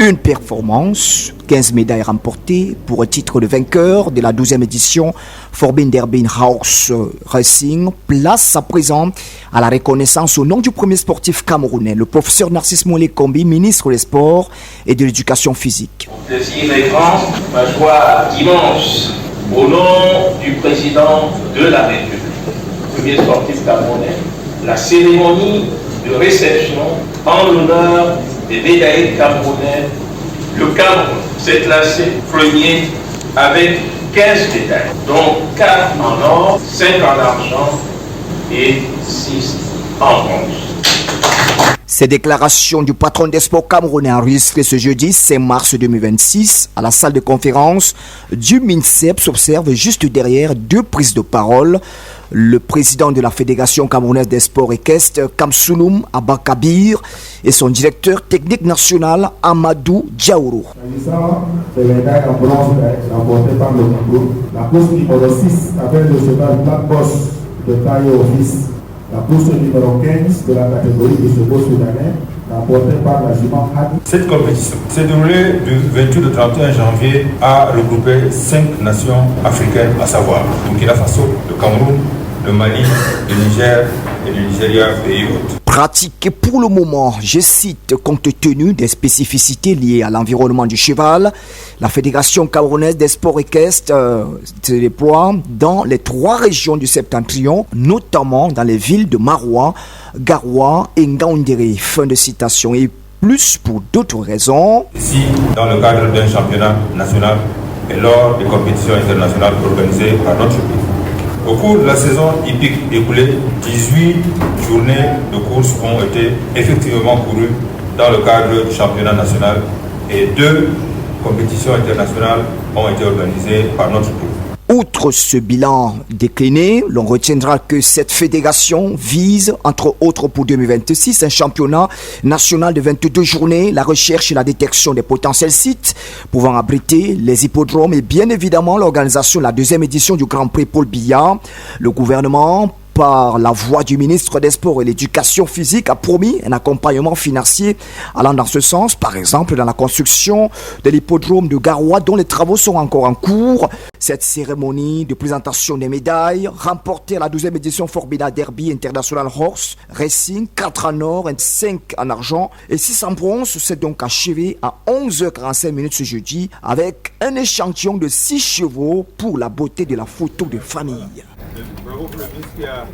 Une performance, 15 médailles remportées pour un titre de vainqueur de la 12e édition Forbin Derby Horse Racing. Place à présent à la reconnaissance au nom du premier sportif camerounais, le professeur Narcisse Moulé-Kombi, ministre des Sports et de l'Éducation physique. Mon plaisir est grand, ma joie immense, au nom du président de la République, premier sportif camerounais, la cérémonie de réception en l'honneur des médaillés camerounais. Le Cameroun s'est classé premier avec 15 médailles, dont 4 en or, 5 en argent et 6 en bronze. Ces déclarations du patron des sports camerounais enregistrées ce jeudi 5 mars 2026 à la salle de conférence du MINSEP s'observent juste derrière deux prises de parole. Le président de la Fédération camerounaise des sports équestres, Kamsounoum Abakabir, et son directeur technique national, Amadou Diaouro. S'agissant des médailles en bronze remportées par le Cameroun, la course numéro 6 avec le cheval Black Boss de taille office, la course numéro 15 de la catégorie du second soudanais, remportée par la jument Hadi. Cette compétition s'est déroulée du 28 au 31 janvier, a regroupé 5 nations africaines, à savoir Burkina Faso, le Cameroun, le Mali, le Niger et le Nigeria, pays hôtes. Pratiqué pour le moment, je cite, compte tenu des spécificités liées à l'environnement du cheval, la Fédération camerounaise des sports équestres se déploie dans les 3 régions du Septentrion, notamment dans les villes de Maroua, Garoua et Ngaoundéré. Fin de citation. Et plus pour d'autres raisons. Ici, dans le cadre d'un championnat national et lors des compétitions internationales organisées par notre pays. Au cours de la saison hippique écoulée, 18 journées de course ont été effectivement courues dans le cadre du championnat national et 2 compétitions internationales ont été organisées par notre pays. Outre ce bilan décliné, l'on retiendra que cette fédération vise, entre autres pour 2026, un championnat national de 22 journées, la recherche et la détection des potentiels sites pouvant abriter les hippodromes et bien évidemment l'organisation de la 2e édition du Grand Prix Paul Biya. Le gouvernement, par la voix du ministre des Sports et de l'Éducation physique, a promis un accompagnement financier allant dans ce sens, par exemple dans la construction de l'hippodrome de Garoua dont les travaux sont encore en cours. Cette cérémonie de présentation des médailles, remportée à la 12e édition Forbida Derby International Horse Racing, 4 en or et 5 en argent et 6 en bronze, s'est donc achevée à 11h45 ce jeudi avec un échantillon de 6 chevaux pour la beauté de la photo de famille. Bravo pour le ministre qui a...